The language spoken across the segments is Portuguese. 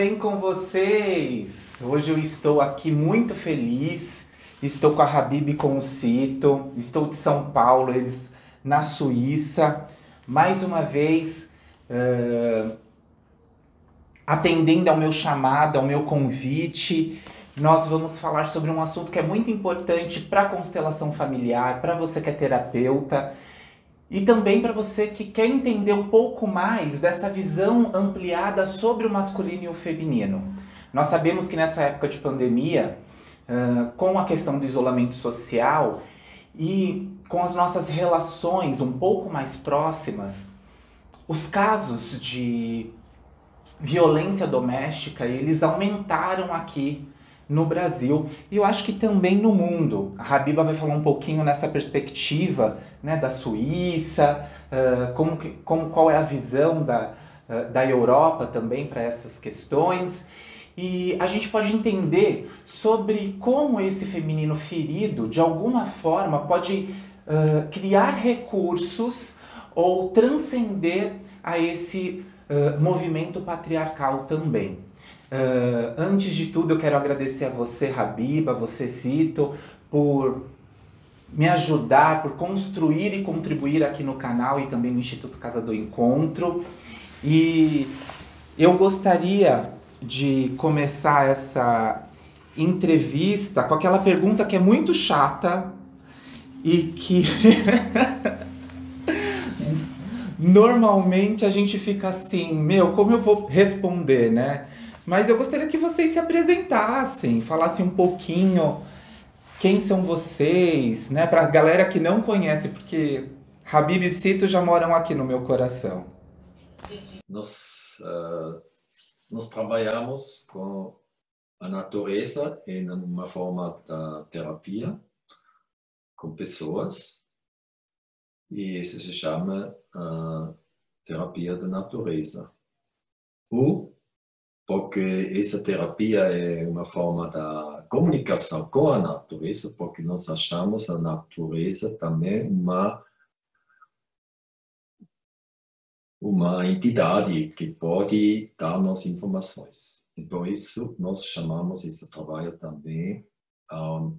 bem com vocês? Hoje eu estou aqui muito feliz. Estou com a Habib e com o Cito. Estou de São Paulo, eles na Suíça. Mais uma vez, atendendo ao meu chamado, ao meu convite, nós vamos falar sobre um assunto que é muito importante para a constelação familiar, para você que é terapeuta. E também para você que quer entender um pouco mais dessa visão ampliada sobre o masculino e o feminino. Nós sabemos que nessa época de pandemia, com a questão do isolamento social e com as nossas relações um pouco mais próximas, os casos de violência doméstica, eles aumentaram aqui no Brasil e eu acho que também no mundo. A Habiba vai falar um pouquinho nessa perspectiva, né, da Suíça, qual é a visão da Europa também para essas questões. E a gente pode entender sobre como esse feminino ferido, de alguma forma, pode criar recursos ou transcender a esse movimento patriarcal também. Antes de tudo, eu quero agradecer a você, Habiba, a você, Cito, por me ajudar, por construir e contribuir aqui no canal e também no Instituto Casa do Encontro. E eu gostaria de começar essa entrevista com aquela pergunta que é muito chata e que normalmente a gente fica assim, como eu vou responder, né? Mas eu gostaria que vocês se apresentassem, falassem um pouquinho quem são vocês, né? Para a galera que não conhece, porque Habib e Cito já moram aqui no meu coração. Nós trabalhamos com a natureza em uma forma da terapia com pessoas e isso se chama terapia da natureza. Porque essa terapia é uma forma da comunicação com a natureza, porque nós achamos a natureza também uma entidade que pode dar-nos informações. Então, isso nós chamamos esse trabalho também ao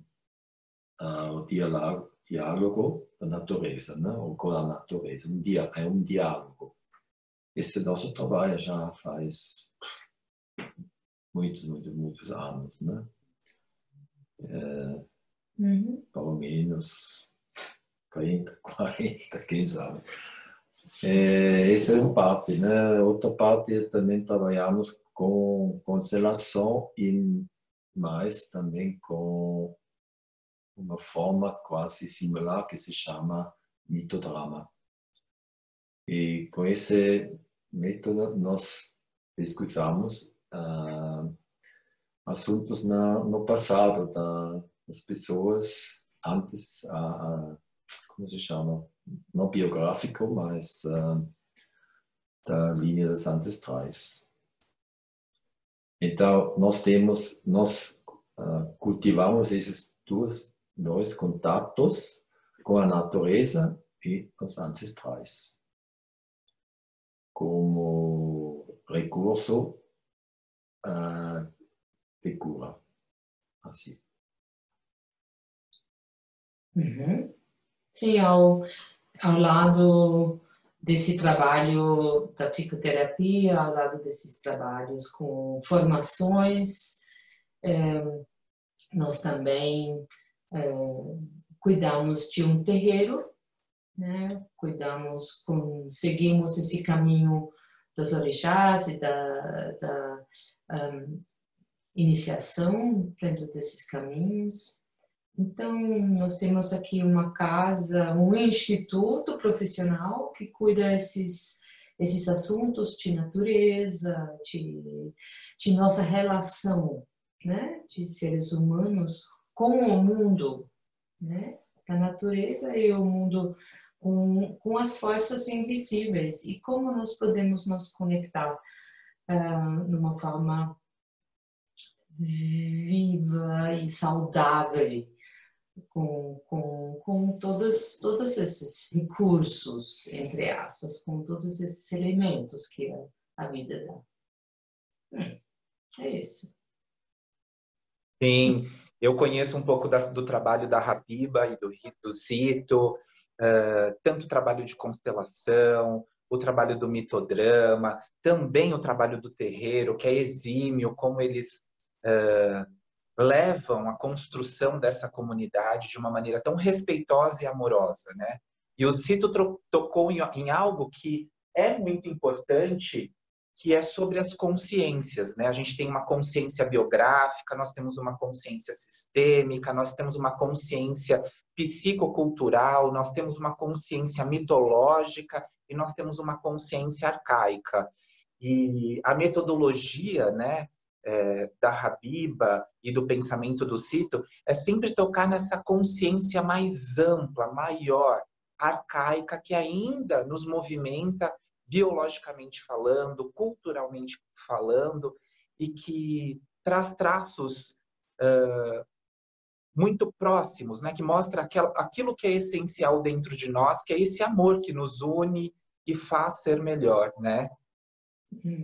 diálogo da natureza, né? Ou com a natureza. É um diálogo. Esse nosso trabalho já faz muitos anos, né? Pelo menos 30, 40, quem sabe. Essa é uma parte, né? Outra parte também trabalhamos com constelação e mais também com uma forma quase similar que se chama mitodrama. E com esse método nós pesquisamos assuntos no passado das pessoas antes, como se chama? Não biográfico, mas da linha dos ancestrais. Então, nós cultivamos esses dois contatos com a natureza e os ancestrais como recurso de cura. Assim. Sim, ao lado desse trabalho da psicoterapia, ao lado desses trabalhos com formações, nós também cuidamos de um terreiro, né? Seguimos esse caminho das orixás e da iniciação dentro desses caminhos. Então, nós temos aqui uma casa, um instituto profissional que cuida esses assuntos de natureza, de nossa relação, né, de seres humanos com o mundo, né, da natureza e o mundo com as forças invisíveis e como nós podemos nos conectar numa forma viva e saudável com todos esses recursos, entre aspas, com todos esses elementos que a vida dá. É isso. Sim, eu conheço um pouco do trabalho da Habiba e do Cito, tanto o trabalho de constelação, o trabalho do mitodrama, também o trabalho do terreiro, que é exímio, como eles levam a construção dessa comunidade de uma maneira tão respeitosa e amorosa, né? E o Cito tocou em algo que é muito importante, que é sobre as consciências, né? A gente tem uma consciência biográfica, nós temos uma consciência sistêmica, nós temos uma consciência psicocultural, nós temos uma consciência mitológica e nós temos uma consciência arcaica. E a metodologia, né, da Habiba e do pensamento do Cito é sempre tocar nessa consciência mais ampla, maior, arcaica, que ainda nos movimenta biologicamente falando, culturalmente falando, e que traz traços muito próximos, né? Que mostra aquilo que é essencial dentro de nós, que é esse amor que nos une e faz ser melhor, né?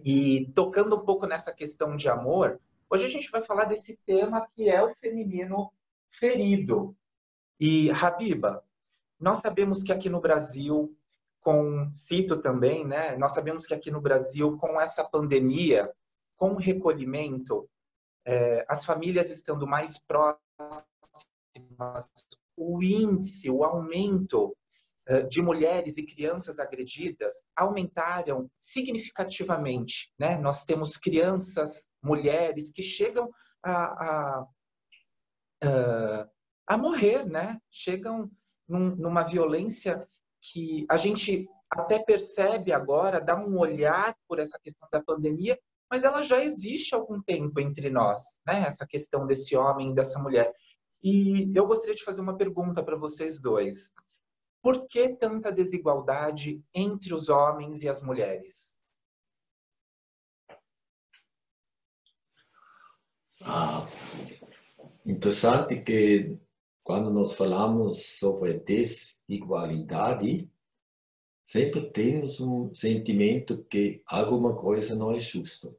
E tocando um pouco nessa questão de amor, hoje a gente vai falar desse tema que é o feminino ferido. E, Habiba, nós sabemos que aqui no Brasil, com Cito também, né? Nós sabemos que aqui no Brasil, com essa pandemia, com o recolhimento, as famílias estando mais próximas, o índice, o aumento de mulheres e crianças agredidas aumentaram significativamente, né? Nós temos crianças, mulheres que chegam a, a morrer, né? Chegam numa violência que a gente até percebe agora, dá um olhar por essa questão da pandemia, mas ela já existe há algum tempo entre nós, né? Essa questão desse homem e dessa mulher. E eu gostaria de fazer uma pergunta para vocês dois. Por que tanta desigualdade entre os homens e as mulheres? Interessante que quando nós falamos sobre desigualdade, sempre temos um sentimento que alguma coisa não é justo.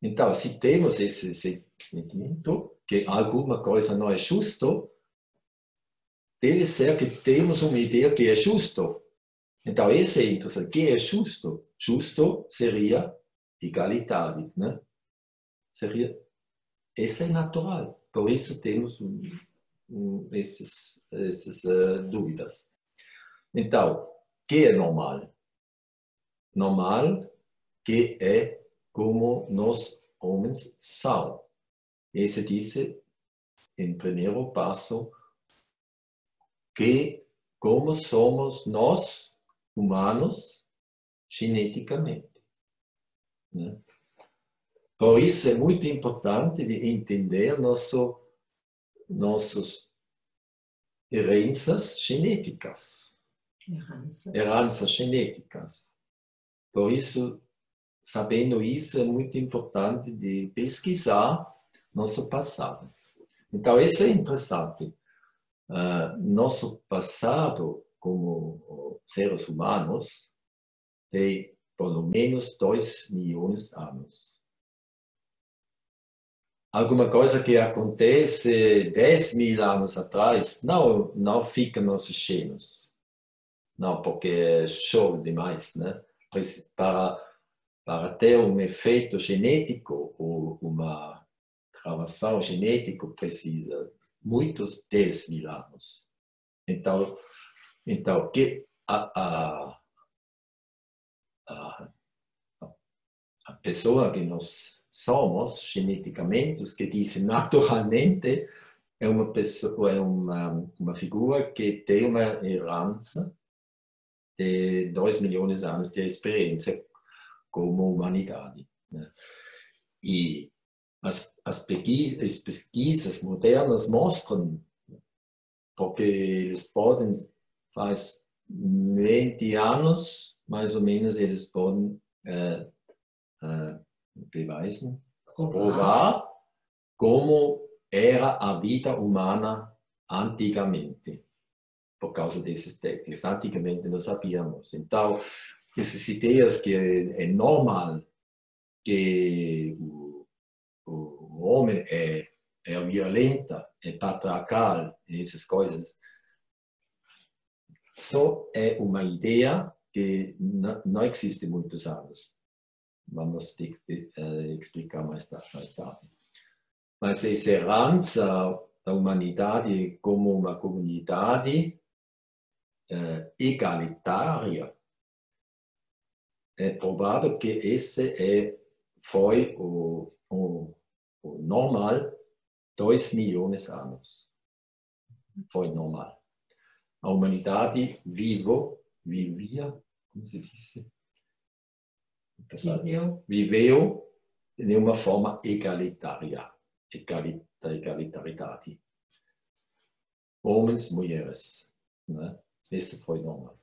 Então, se temos esse sentimento que alguma coisa não é justo, deve ser que temos uma ideia que é justo. Então, isso é interessante. O que é justo? Justo seria igualdade, né? Isso é natural. Por isso temos essas dúvidas. Então, o que é normal? Normal que é como nós homens são. Esse diz, em primeiro passo, que como somos nós, humanos, geneticamente. Né? Por isso é muito importante de entender nossas heranças genéticas. Heranças genéticas. Por isso, sabendo isso, é muito importante de pesquisar nosso passado. Então, isso é interessante. Nosso passado, como seres humanos, tem pelo menos 2 milhões de anos. Alguma coisa que acontece 10 mil anos atrás não fica nos genes. Não, porque chove demais, né? Para ter um efeito genético ou uma gravação genética precisa muitos 10 mil anos. Então que a pessoa que nós somos geneticamente, que dizem naturalmente, é uma pessoa, é uma figura que tem uma herança de 2 milhões de anos de experiência como humanidade. Né? E as pesquisas modernas mostram, porque eles podem, faz 20 anos, mais ou menos, eles podem beweisen, provar como era a vida humana antigamente, por causa desses técnicas. Antigamente não sabíamos. Então, essas ideias que é normal que o o homem é violenta, é patriarcal, essas coisas. Só é uma ideia que não existe há muitos anos. Vamos explicar mais tarde. Mas essa herança da humanidade como uma comunidade egalitária, é provável que esse foi o normal 2 milhões de anos. Foi normal. A humanidade vivia, como se diz? Viveu de uma forma egalitária. Egalitariedade. Homens, mulheres. Né? Esse foi normal.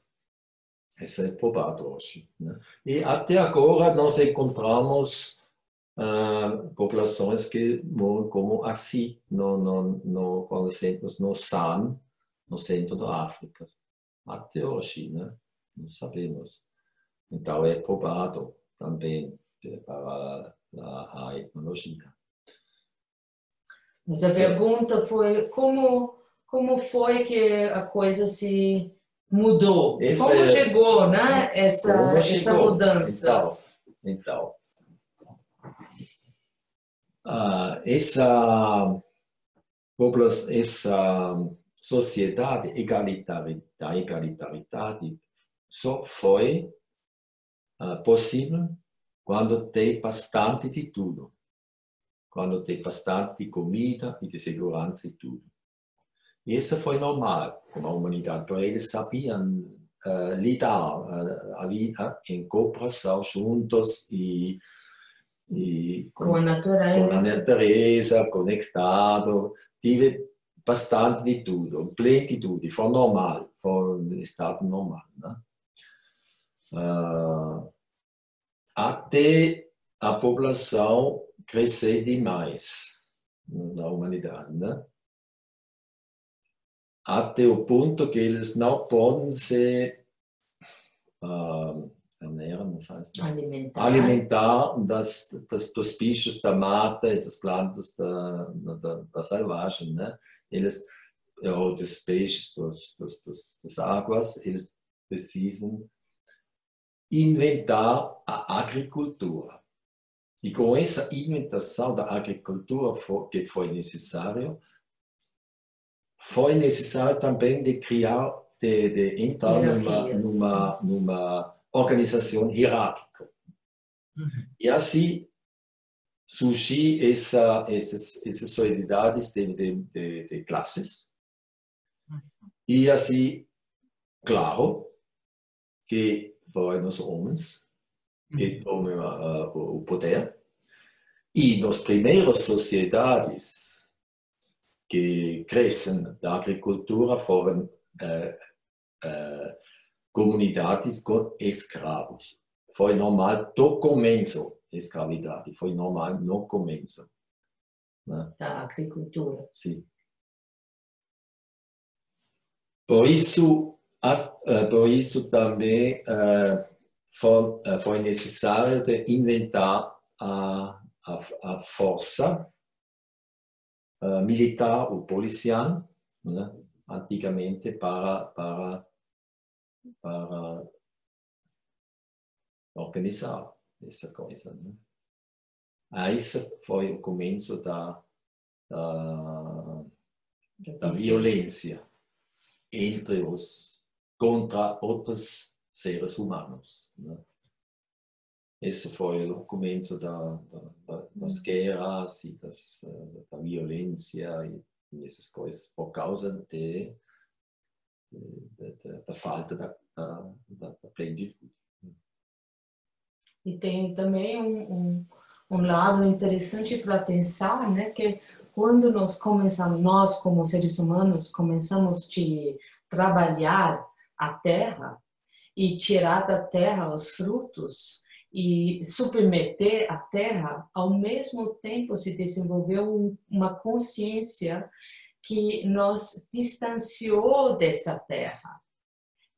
Isso é provado hoje. Né? E até agora nós encontramos populações que moram como assim, por exemplo, no San, no centro da África. Até hoje, né? Não sabemos. Então é provado também para a etnologia. Mas a pergunta foi como foi que a coisa se mudou? Como chegou, né? Essa mudança? Então, essa sociedade da egalitariedade só foi possível quando tem bastante de tudo. Quando tem bastante de comida e de segurança e tudo. E isso foi normal com a humanidade, porque eles sabiam lidar ali em cooperação juntos e com a natureza, conectado, tive bastante de tudo, plenitude, foi normal, foi um estado normal. Né? Até a população crescer demais na humanidade, né? Até o ponto que eles não podem se alimentar dos bichos da mata e das plantas da selvagem, né? Eles, ou dos peixes, das águas, eles precisam inventar a agricultura. E com essa inventação da agricultura que foi necessário também de criar, de entrar numa organização hierárquica. E assim surgir essas solidariedades de classes. E assim, claro, que foram os homens que tomam o poder. E nas primeiras sociedades que crescem da agricultura foram comunidades com escravos. Foi normal do começo a escravidade, foi normal no começo. Né? Da agricultura. Sim. Por isso também foi necessário de inventar a força militar ou policial, né? Antigamente para organizar essa coisa. Né? Esse foi o começo da violência contra outros seres humanos. Né? Esse foi o começo das guerras e da violência e essas coisas, por causa da falta da plenitude. E tem também um lado interessante para pensar, né, que quando nós como seres humanos, começamos a trabalhar a terra e tirar da terra os frutos e submeter a terra, ao mesmo tempo se desenvolveu uma consciência que nos distanciou dessa terra.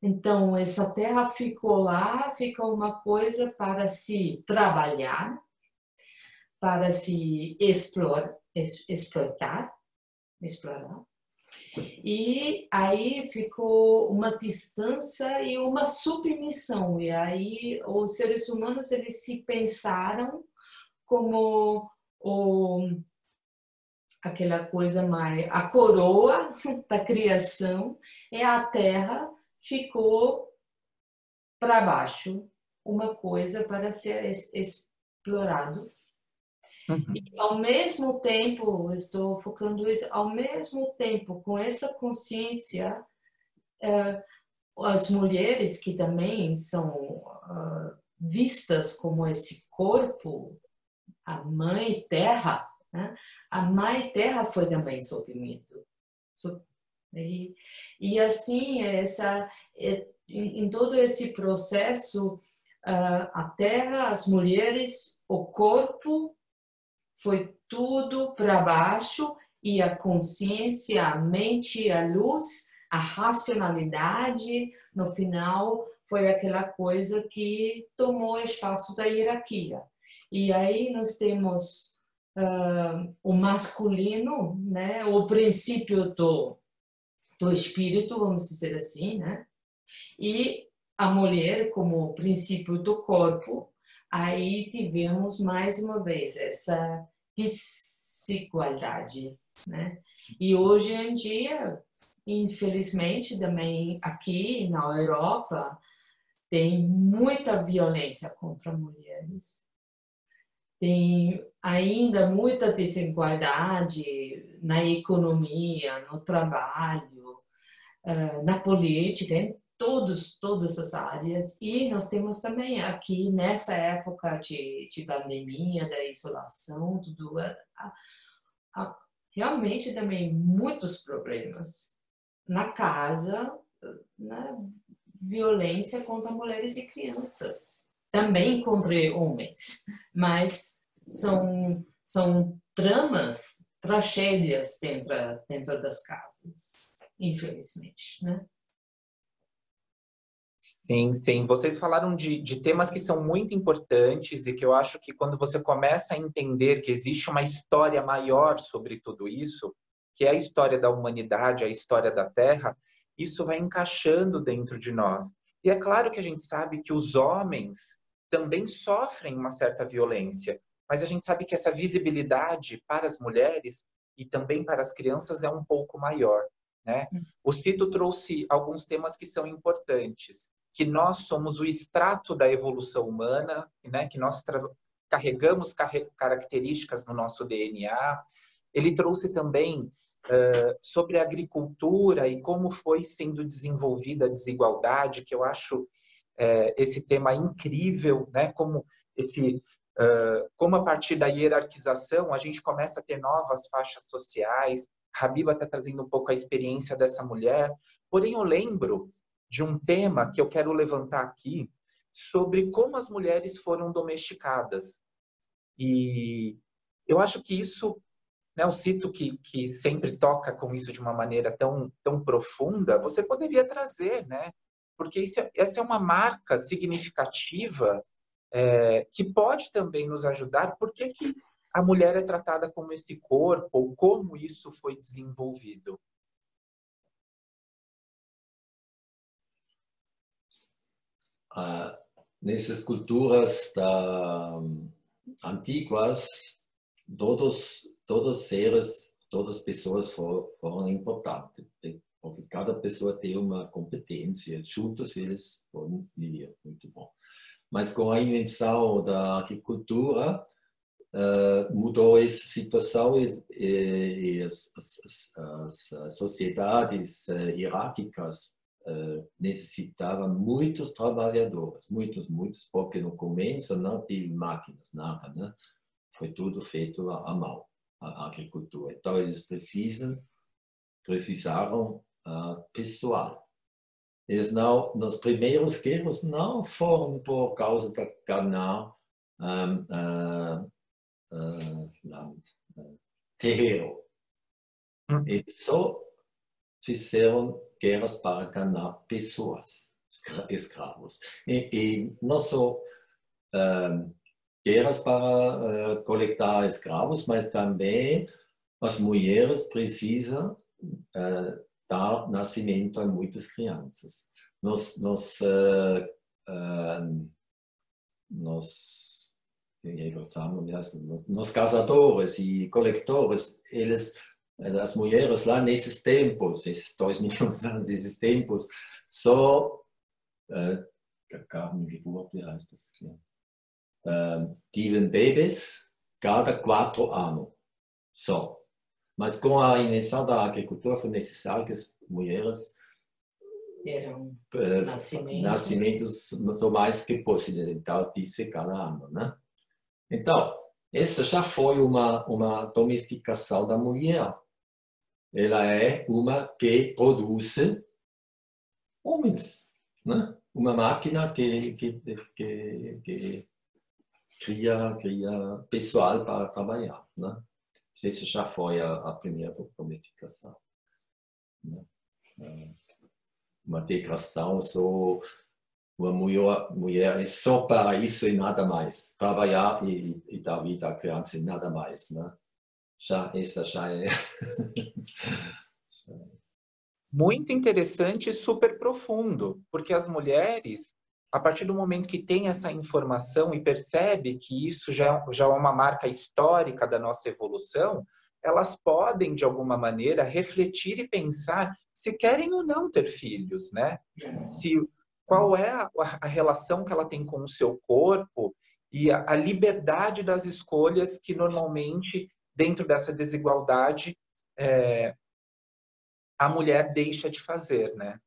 Então, essa terra ficou lá, ficou uma coisa para se trabalhar, para se explorar. E aí ficou uma distância e uma submissão. E aí os seres humanos eles se pensaram como aquela coisa mais a coroa da criação, e a terra ficou para baixo, uma coisa para ser explorado. E, ao mesmo tempo, estou focando isso, ao mesmo tempo, com essa consciência, as mulheres que também são vistas como esse corpo, a mãe terra, né? A mãe terra foi também suprimido. E assim, em todo esse processo, a terra, as mulheres, o corpo, foi tudo para baixo, e a consciência, a mente, a luz, a racionalidade, no final, foi aquela coisa que tomou o espaço da hierarquia. E aí nós temos o masculino, né? O princípio do espírito, vamos dizer assim, né? E a mulher como princípio do corpo. Aí tivemos mais uma vez essa desigualdade, né? E hoje em dia, infelizmente, também aqui na Europa, tem muita violência contra mulheres. Tem ainda muita desigualdade na economia, no trabalho, na política, em todas as áreas. E nós temos também aqui, nessa época de pandemia, da isolação, tudo, realmente também muitos problemas na casa, na violência contra mulheres e crianças. Também contra homens, mas são tramas, tragédias dentro das casas, infelizmente, né? Sim, sim. Vocês falaram de temas que são muito importantes e que eu acho que quando você começa a entender que existe uma história maior sobre tudo isso, que é a história da humanidade, a história da Terra, isso vai encaixando dentro de nós. E é claro que a gente sabe que os homens também sofrem uma certa violência, mas a gente sabe que essa visibilidade para as mulheres e também para as crianças é um pouco maior, né? O Cito trouxe alguns temas que são importantes, que nós somos o extrato da evolução humana, né? Que nós carregamos características no nosso DNA. Ele trouxe também sobre a agricultura e como foi sendo desenvolvida a desigualdade, que eu acho esse tema incrível, né? Como a partir da hierarquização a gente começa a ter novas faixas sociais. Habiba está trazendo um pouco a experiência dessa mulher. Porém, eu lembro de um tema que eu quero levantar aqui sobre como as mulheres foram domesticadas. E eu acho que isso, né, o Cito que sempre toca com isso de uma maneira tão profunda, você poderia trazer, né? Porque essa é uma marca significativa que pode também nos ajudar. Por que a mulher é tratada como esse corpo, ou como isso foi desenvolvido? Nessas culturas antiguas, todos seres, todas as pessoas foram importantes, porque cada pessoa tem uma competência, juntos eles podem viver muito bom. Mas com a invenção da agricultura, mudou essa situação e as sociedades hierárquicas necessitavam muitos trabalhadores, muitos, porque no começo não tive máquinas, nada, né? Foi tudo feito à mão, a agricultura. Então eles precisaram pessoal. Eles não, nos primeiros guerras não foram por causa da ganhar terreno. Eles só fizeram guerras para ganhar pessoas, escravos. E não só guerras para coletar escravos, mas também as mulheres precisam dar nascimento a muitas crianças. Nos caçadores e coletores, as mulheres lá nesses tempos, esses 2 milhões de anos, esses tempos, só Geburt, wie heißt das? Tiveram bebês cada 4 anos, só. Mas com a invenção da agricultura foi necessário que as mulheres nascimentos muito mais que ocidental disse cada ano, né? Então, essa já foi uma domesticação da mulher. Ela é uma que produz homens, né? Uma máquina que cria pessoal para trabalhar, né? Essa já foi a primeira domesticação, né? Uma degradação, só uma mulher é só para isso e nada mais. Trabalhar e dar vida à criança e nada mais, né? Essa já é... Muito interessante e super profundo, porque as mulheres, a partir do momento que tem essa informação e percebe que isso já é uma marca histórica da nossa evolução, elas podem, de alguma maneira, refletir e pensar se querem ou não ter filhos, né? Qual é a relação que ela tem com o seu corpo e a liberdade das escolhas que, normalmente, dentro dessa desigualdade, a mulher deixa de fazer, né?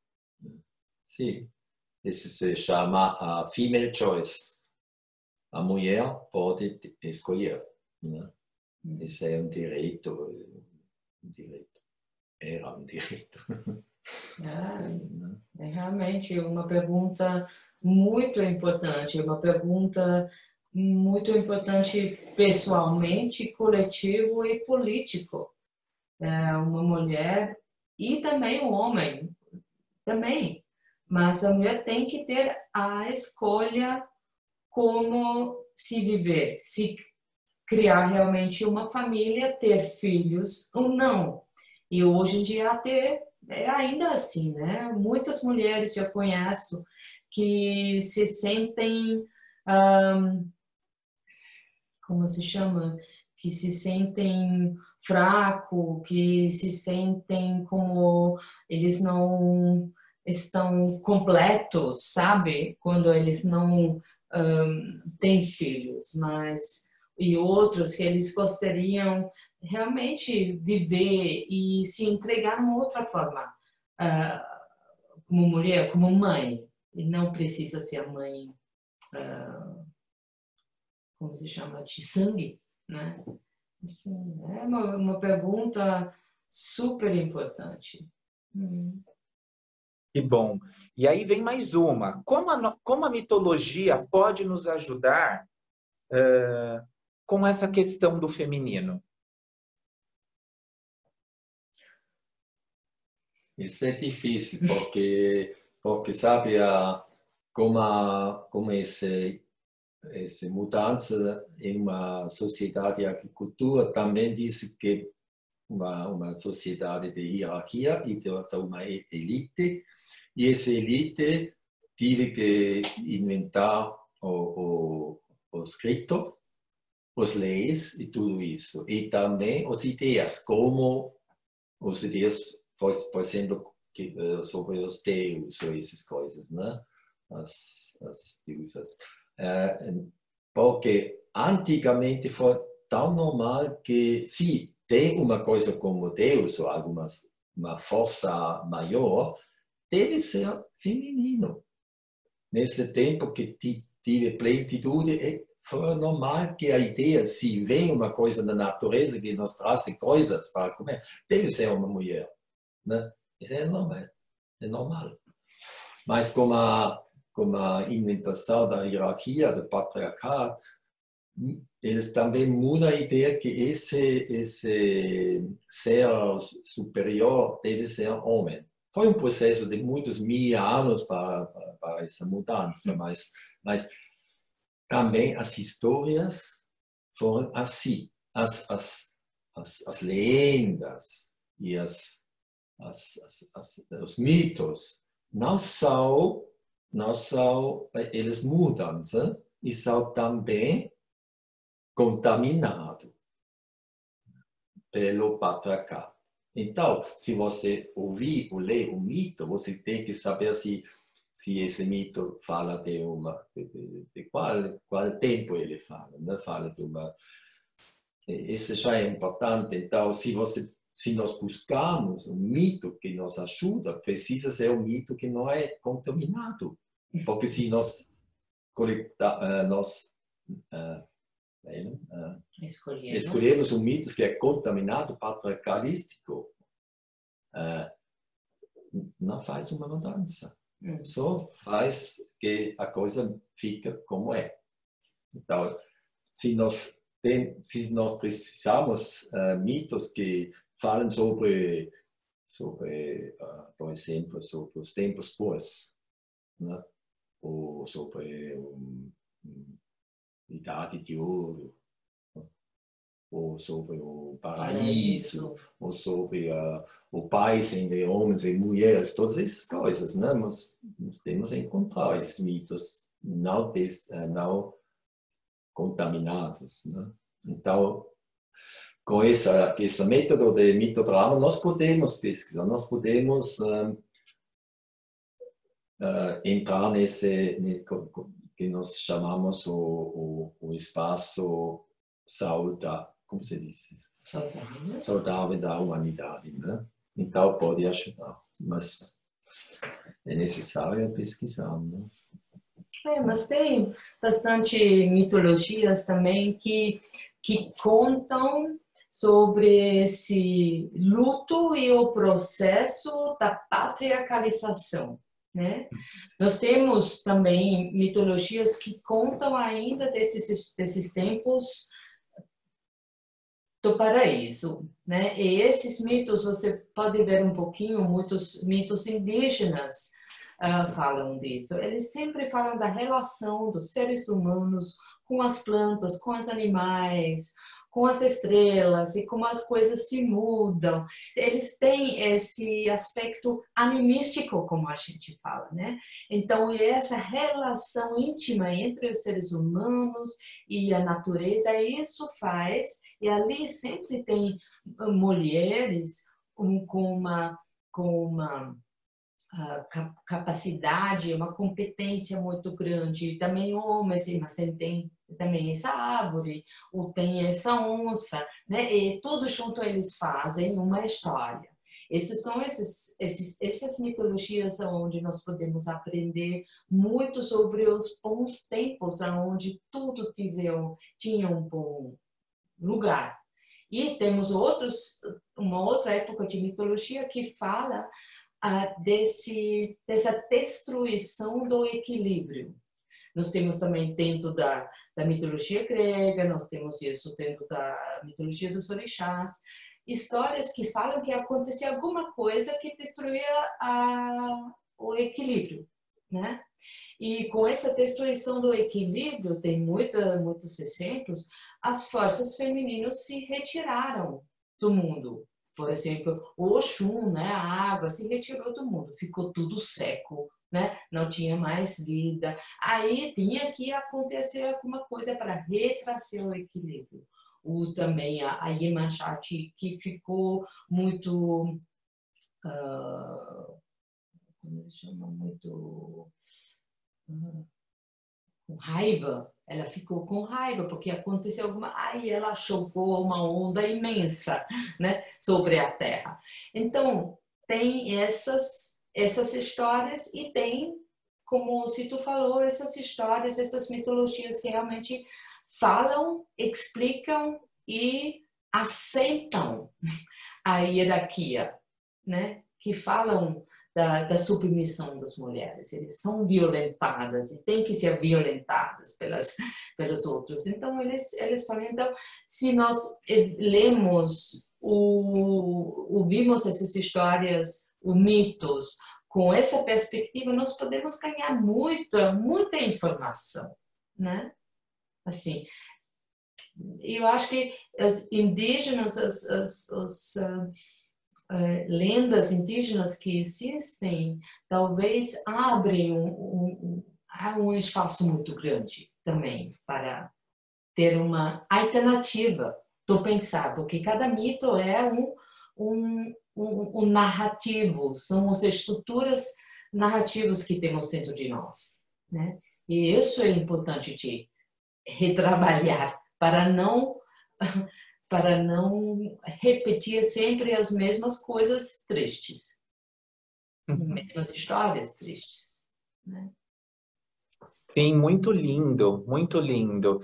Sim, isso se chama a female choice. A mulher pode escolher, né? Isso é um direito. Era um direito. É realmente uma pergunta muito importante, uma pergunta muito importante pessoalmente, coletivo e político. Uma mulher e também um homem, também. Mas a mulher tem que ter a escolha como se viver, se criar realmente uma família, ter filhos ou não. E hoje em dia é ainda assim, né? Muitas mulheres eu conheço que se sentem, como se chama? Que se sentem fraco, que se sentem como eles não estão completos, sabe? Quando eles não têm filhos, mas e outros que eles gostariam realmente viver e se entregar de uma outra forma, como mulher, como mãe, e não precisa ser a mãe, como se chama, de sangue, né? Assim, é uma pergunta super importante. Que bom. E aí vem mais uma. Como a mitologia pode nos ajudar com essa questão do feminino? Isso é difícil, porque sabe, como essa mudança em uma sociedade de agricultura também diz que uma sociedade de hierarquia e de uma elite, e essa elite teve que inventar o escrito, as leis e tudo isso. E também as ideias, como as ideias, por exemplo, sobre os deuses ou essas coisas, né? As deusas. Porque antigamente foi tão normal que se tem uma coisa como Deus ou uma força maior, deve ser feminino. Nesse tempo que tive plenitude, foi normal que a ideia, se vem uma coisa da natureza que nos traz coisas para comer, deve ser uma mulher, né? Isso é normal. É normal. Mas com a inventação da hierarquia, do patriarcado, eles também mudam a ideia que esse ser superior deve ser homem. Foi um processo de muitos mil anos para essa mudança, mas também as histórias foram assim. As lendas e os mitos não são, eles mudam, né? E são também contaminados pelo patriarcado. Então, se você ouvir ou ler um mito, você tem que saber se esse mito fala de qual tempo ele fala, né? Fala de uma... Isso já é importante. Então, se nós buscamos um mito que nos ajuda, precisa ser um mito que não é contaminado. Porque se nós escolhemos um mito que é contaminado, patriarcalístico, não faz uma mudança. Só faz que a coisa fica como é. Então, se nós precisamos mitos que falam sobre por exemplo, sobre os tempos bons, né? Ou sobre idade de ouro, ou sobre o paraíso, ou sobre o país entre homens e mulheres, todas essas coisas, né? Nós temos que encontrar esses mitos não contaminados, né? Então, com esse método de mitodrama, nós podemos pesquisar, nós podemos entrar nesse que nós chamamos o espaço saudável, como se diz? Saudável da humanidade, né? Então, pode ajudar, mas é necessário pesquisar, né? Mas tem bastante mitologias também que contam sobre esse luto e o processo da patriarcalização, né? Nós temos também mitologias que contam ainda desses tempos do paraíso, né? E esses mitos você pode ver um pouquinho, muitos mitos indígenas falam disso. Eles sempre falam da relação dos seres humanos com as plantas, com os animais, com as estrelas e como as coisas se mudam. Eles têm esse aspecto animístico, como a gente fala, né? Então, essa relação íntima entre os seres humanos e a natureza, isso faz, e ali sempre tem mulheres com uma capacidade, uma competência muito grande, também homens, mas tem também essa árvore, ou tem essa onça, né? E tudo junto eles fazem uma história. Essas mitologias onde nós podemos aprender muito sobre os bons tempos, onde tudo tinha um bom lugar. E temos uma outra época de mitologia que fala dessa destruição do equilíbrio. Nós temos também dentro da mitologia grega, nós temos isso dentro da mitologia dos orixás, histórias que falam que acontecia alguma coisa que destruía o equilíbrio, né? E com essa destruição do equilíbrio, tem muitos exemplos, as forças femininas se retiraram do mundo. Por exemplo, o Oxum, né, a água, se retirou do mundo, ficou tudo seco, né? Não tinha mais vida. Aí tinha que acontecer alguma coisa para retrazer o equilíbrio. Também a Iemanjá, que ficou muito... como se chama? Muito... com raiva. Ela ficou com raiva porque aconteceu aí ela jogou uma onda imensa, né, sobre a Terra. Então tem essas histórias e tem, como se tu falou, essas histórias, essas mitologias que realmente falam, explicam e aceitam a hierarquia, né, que falam da submissão das mulheres. Eles são violentadas e têm que ser violentadas pelos outros. Então, eles falam, então, se nós lemos, ouvimos essas histórias, os mitos, com essa perspectiva, nós podemos ganhar muita informação, né? Assim, eu acho que as indígenas, lendas indígenas que existem, talvez abrem um espaço muito grande também para ter uma alternativa do pensar, porque cada mito é um narrativo, são as estruturas narrativas que temos dentro de nós, né? E isso é importante de retrabalhar para não repetir sempre as mesmas coisas tristes, as mesmas histórias tristes, né? Sim, muito lindo, muito lindo.